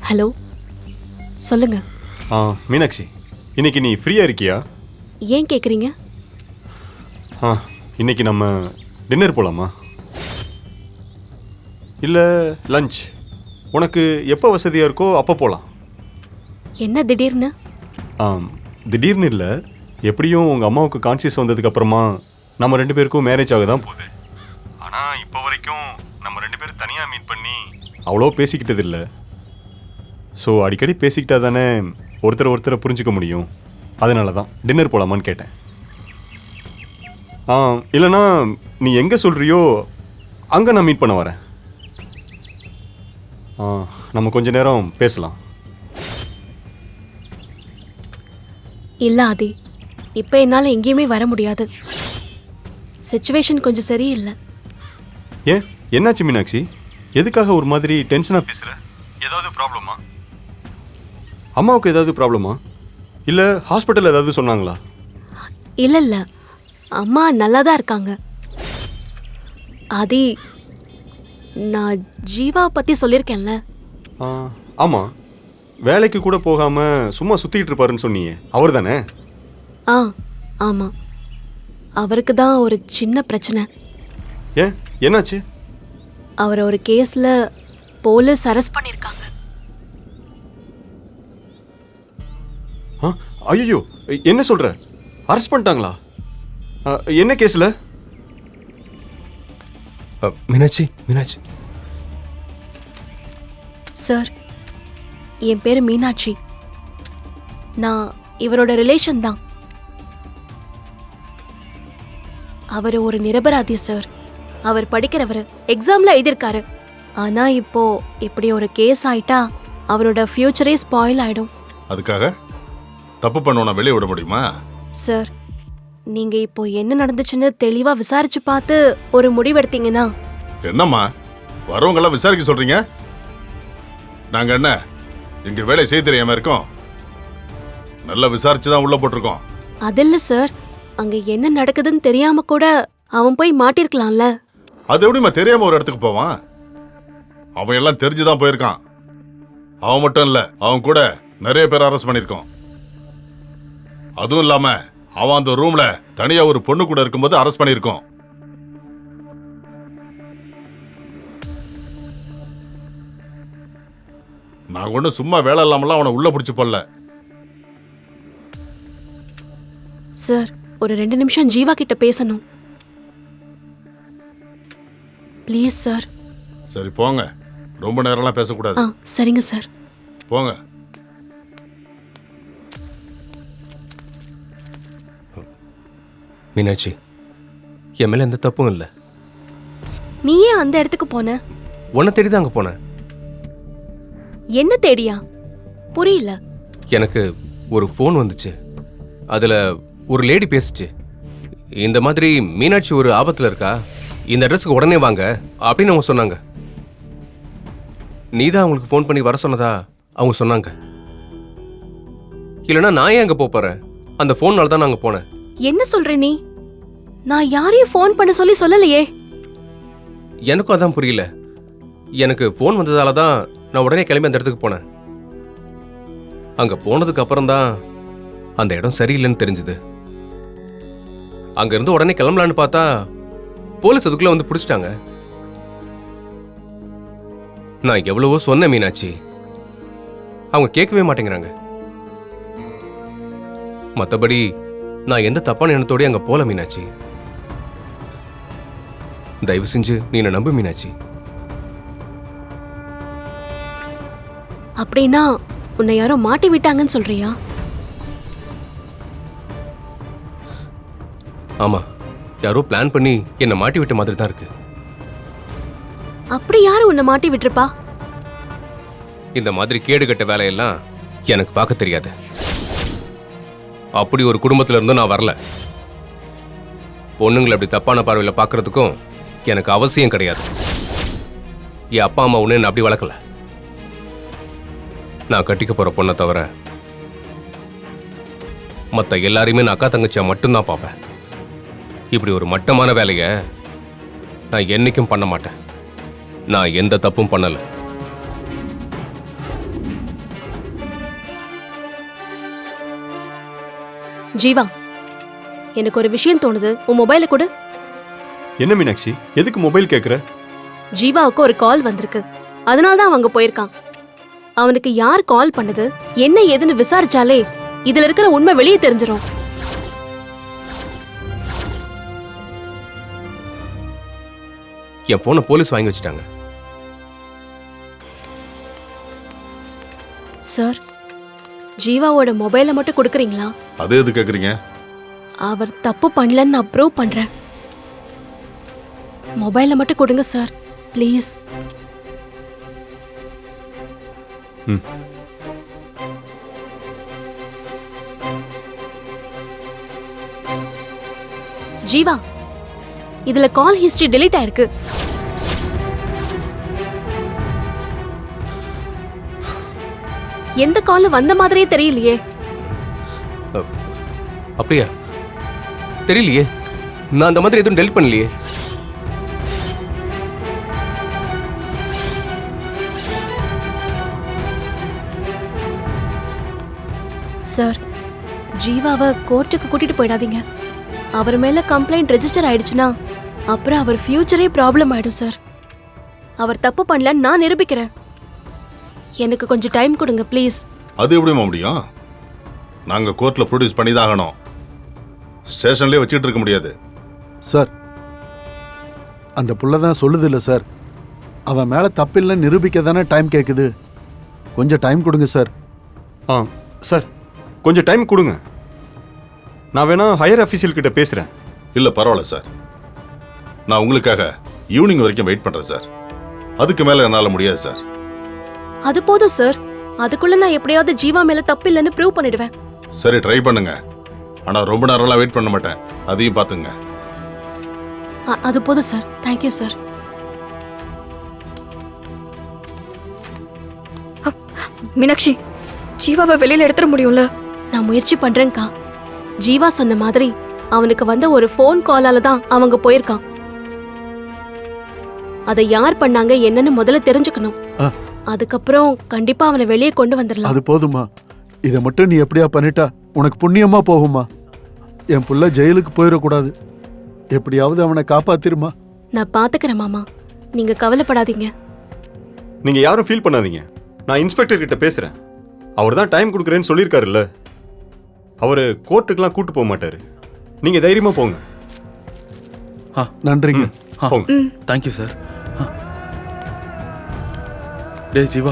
Hello, சொல்லுங்க. மீனாட்சி, இன்னைக்கு நீ ஃப்ரீயாக இருக்கியா? ஏன் கேட்குறீங்க? இன்னைக்கு நம்ம டின்னர் போகலாமா? இல்லை லஞ்ச்? உனக்கு எப்போ வசதியாக இருக்கோ அப்போ போகலாம். என்ன திடீர்னு? திடீர்னு இல்லை, எப்படியும் உங்கள் அம்மாவுக்கு கான்சியஸ் வந்ததுக்கப்புறமா நம்ம 2 பேருக்கும் மேரேஜ் ஆக தான் போகுது. ஆனால் இப்போ வரைக்கும் நம்ம 2 பேரும் தனியாக மீட் பண்ணி அவ்வளோ பேசிக்கிட்டது இல்லை. ஸோ அடிக்கடி பேசிக்கிட்டா தானே ஒருத்தரை புரிஞ்சுக்க முடியும். அதனால தான் டின்னர் போகலாமான்னு கேட்டேன். இல்லைனா நீ எங்கே சொல்கிறியோ அங்கே நான் மீட் பண்ண வரேன். நம்ம கொஞ்ச நேரம் பேசலாம். இல்லை ஆதி, இப்போ என்னால் எங்கேயுமே வர முடியாது. சிச்சுவேஷன் கொஞ்சம் சரியில்லை. ஏன், என்னாச்சு மீனாட்சி? எதுக்காக ஒரு மாதிரி டென்ஷனாக பேசுகிற? ஏதாவது ப்ராப்ளமா? அம்மாவுக்கு ஏதாவது ப்ராப்ளமா? இல்லை ஹாஸ்பிட்டல் ஏதாவது சொன்னாங்களா? இல்லை இல்லை, அம்மா நல்லா தான் இருக்காங்க. ஆதி, நான் ஜீவா பற்றி சொல்லியிருக்கேன்ல. ஆமாம், வேலைக்கு கூட போகாமல் சும்மா சுற்றிக்கிட்டு இருப்பாருன்னு சொன்னியே, அவர் தானே? ஆமாம், அவருக்கு தான் ஒரு சின்ன பிரச்சனை. ஏன், என்னாச்சு? அவரை ஒரு கேஸில் போலீஸ் அரெஸ்ட் பண்ணியிருக்காங்க. ஐயோ, என்ன சொல்கிற? அரெஸ்ட் பண்ணிட்டாங்களா? என்ன கேஸில்? மீனாட்சி சார், என் பேர் மீனாட்சி. நான் இவரோட ரிலேஷன் தான். அவர் ஒரு நிரபராதி சார். அவர் படிக்கிறவர், எக்ஸாம்ல எழுதியிருக்காரு. ஆனா இப்போ இப்படி ஒரு கேஸ் ஆயிட்டா அவரோட ஃபியூச்சரே ஸ்பாயில் ஆயிடும். அதுக்காக தப்பு பண்ணவன வெளியே விட முடியுமா? சார், நீங்க இப்போ என்ன நடந்துச்சுன்னு தெளிவா விசாரிச்சு பார்த்து ஒரு முடிவெடுத்தீங்கன்னா. என்னம்மா வரவங்க எல்லாம் விசாரிக்க சொல்றீங்க? நாங்க என்ன இங்க வேலை செய்ய தெரியாம இருக்கோம்? நல்லா விசாரிச்சு தான் உள்ள போட்டிருக்கோம். அதில்ல சார், அங்க என்ன நடக்குதுன்னு தெரியாம கூட அவன் போய் மாட்டிருக்கலாம்ல. அது எப்படிமா தெரியாம ஒரு இடத்துக்கு போவான்? அவன் எல்லாம் தெரிஞ்சுதான் போயிருக்கான். அவன் மட்டும் இல்ல, அவன் கூட நிறைய பேர் அரெஸ்ட் பண்ணிருக்கோம். அதுவும் இல்லாம அவன் அந்த ரூம்ல தனியா ஒரு பொண்ணு கூட இருக்கும்போது அரெஸ்ட் பண்ணிருக்கோம். நான் ஒன்னும் சும்மா வேலை இல்லாமலாம் அவனை உள்ள பிடிச்சு போடல. சார், ஒரு 2 நிமிஷம் ஜீவா கிட்ட பேசணும். Please sir. சரி போங்க, ரொம்ப நேரம்லாம் பேசக்கூடாது. சரிங்க சார். போங்க. மீனாட்சி, என் மேல எந்த தப்பும் இல்லை. நீ ஏன் அந்த இடத்துக்கு போன? உன்னை தேடி தான் அங்க போனேன். என்ன தேடியா? புரியல. எனக்கு ஒரு ஃபோன் வந்துச்சு. அதுல ஒரு லேடி பேசுச்சு. இந்த மாதிரி மீனாட்சி ஒரு ஆபத்துல இருக்கா, இந்த அட்ரஸுக்கு உடனே வாங்க அப்படின்னு அவங்க சொன்னாங்க. நீ தான் அவங்களுக்கு ஃபோன் பண்ணி வர சொன்னதா அவங்க சொன்னாங்க. இல்லைன்னா நான் ஏன் அங்க போறேன்? அந்த ஃபோன்னால தான் நான் அங்க போனேன். என்ன சொல்ற நீ? நான் யாரையும் ஃபோன் பண்ண சொல்லி சொல்லலையே. எனக்கும் அதான் புரியல. எனக்கு ஃபோன் வந்ததால தான் நான் உடனே கிளம்பி அந்த இடத்துக்கு போனேன். அங்க போனதுக்கு அப்புறம் தான் அந்த இடம் சரியில்லைன்னு தெரிஞ்சுது. அங்க இருந்து உடனே கிளம்பலான்னு பார்த்தா போலீஸ் அதுக்குள்ள வந்து பிடிச்சிட்டாங்க. நான் எவ்வளவோ சொன்னேன் மீனாட்சி, அவங்க கேட்கவே மாட்டேங்கிறாங்க. மற்றபடி நான் எந்த தப்பான எண்ணத்தோடய அங்க போல மீனாட்சி. தயவு செஞ்சு நீ என்ன நம்பு மீனாட்சி. அப்படின்னா உன்னை யாரோ மாட்டி விட்டாங்கன்னு சொல்றியா? ஆமா, யாரோ பிளான் பண்ணி என்னை மாட்டி விட்ட மாதிரி தான் இருக்கு. அப்படி யாரு உன்னை மாட்டி விட்டுருப்பா? இந்த மாதிரி கேடுகட்ட வேலையெல்லாம் எனக்கு பார்க்க தெரியாது. அப்படி ஒரு குடும்பத்துல இருந்தும் நான் வரல. பொண்ணுங்களை அப்படி தப்பான பார்வையில பார்க்கறதுக்கும் எனக்கு அவசியம் கிடையாது. என் அப்பா அம்மா ஒண்ணு அப்படி வளர்க்கல. நான் கட்டிக்க போற பொண்ணை தவிர மற்ற எல்லாரையுமே நான் அக்கா தங்கச்சியா மட்டும்தான் பார்ப்பேன். இப்படி ஒரு மட்டமான வேலையை நான் என்னைக்கும் பண்ண மாட்டேன். நான் எந்த தப்பும் பண்ணல. ஜீவா, எனக்கு ஒரு விஷயம் தோணுது. உன் மொபைலை கொடு. என்ன மீனாட்சி, எதுக்கு மொபைல் கேட்குற? ஜீவாவுக்கு ஒரு கால் வந்திருக்கு. அதனால தான் அவங்க போயிருக்கான். அவனுக்கு யார் கால் பண்ணது, என்ன ஏதுன்னு விசாரிச்சாலே இதுல இருக்கிற உண்மை வெளியே தெரிஞ்சிடும். என் போனை போலீஸ் வாங்கி வச்சுட்டாங்க. சார், ஜீவாவோட மொபைலை மட்டும் கொடுக்குறீங்களா? அது எது கேக்குறீங்க? அவர் தப்பு பண்ணலன்னு நான் ப்ரூவ் பண்றேன். மொபைலை மட்டும் கொடுங்க சார், ப்ளீஸ். ம். ஜீவா, இதுல கால் ஹிஸ்டரி டெலீட் ஆயிருக்கு. எந்த காலும் வந்த மாதிரியே தெரியலையே. அப்படியா? தெரியலையே, நான் அந்த மாதிரி எதுவும் டெலிட் பண்ணலையே. சார், ஜீவாவை கோர்ட்டுக்கு கூட்டிட்டு போயிடாதீங்க. அவர் மேல கம்ப்ளைண்ட் ரெஜிஸ்டர் ஆயிடுச்சுன்னா அப்புறம் அவர் ஃபியூச்சரே ப்ராப்ளம் ஆயிடும் சார். அவர் தப்பு பண்ணலன்னு நான் நிரூபிக்கிறேன். எனக்கு கொஞ்சம் டைம் கொடுங்க ப்ளீஸ். அது எப்படிமா முடியும்? நாங்க கோர்ட்ல ப்ரொடியூஸ் பண்ணி தான் ஆகணும். ஸ்டேஷன்லயே வச்சுட்டு இருக்க முடியாது. சார், அந்த புள்ள தான் சொல்லுது இல்லை சார், அவன் மேலே தப்பில்லைன்னு நிரூபிக்க தானே டைம் கேட்குது. கொஞ்சம் டைம் கொடுங்க சார். ஆ சார், கொஞ்சம் டைம் கொடுங்க. நான் வேணா ஹையர் அஃபீஷியல் கிட்ட பேசுகிறேன். இல்ல பரவாயில்ல சார், நான் உங்களுக்காக ஈவினிங் வரைக்கும் வெயிட் பண்றேன் சார். அதுக்கு மேல என்னால முடியாது சார். அது போதும் சார். அதுக்குள்ள நான் எப்படியாவது ஜீவா மேல தப்பு இல்லைன்னு ப்ரூவ் பண்ணிடுவேன். சரி, ட்ரை பண்ணுங்க. ஆனா ரொம்ப நேரம்லாம் வெயிட் பண்ண மாட்டேன், அதையும் பாத்துங்க. அது போதும் சார். Thank you sir. மீனாட்சி, ஜீவாவை வெளியில எடுத்துட முடியும்ல? நான் முயற்சி பண்றேன்க்கா. ஜீவா சொன்ன மாதிரி அவனுக்கு வந்த ஒரு ஃபோன் காலால தான் அவங்க போயிருக்கான். அதை யார் பண்ணாங்க என்னன்னு முதல்ல தெரிஞ்சுக்கணும். ஆ. அதுக்கப்புறம் கண்டிப்பா அவனை வெளியே கொண்டு வந்துடலாம். அது போதுமா? இதை மட்டும் நீ எப்படியா பண்ணிட்டா உனக்கு புண்ணியமா போகுமா? என் புள்ள ஜெயிலுக்கு போயிடக்கூடாது. எப்படியாவது அவனை காப்பாத்திருமா. நான் பாத்துக்கிறேன் மாமா, நீங்க கவலைப்படாதீங்க. நீங்க யாரும் ஃபீல் பண்ணாதீங்க. நான் இன்ஸ்பெக்டர் கிட்ட பேசுறேன். அவர் தான் டைம் கொடுக்குறேன்னு சொல்லியிருக்காருல்ல. அவர் கோர்ட்டுக்கெல்லாம் கூட்டு போக மாட்டாரு. நீங்க தைரியமா போங்க. நன்றிங்க. போங்க. Thank you sir. டேய் ஜீவா,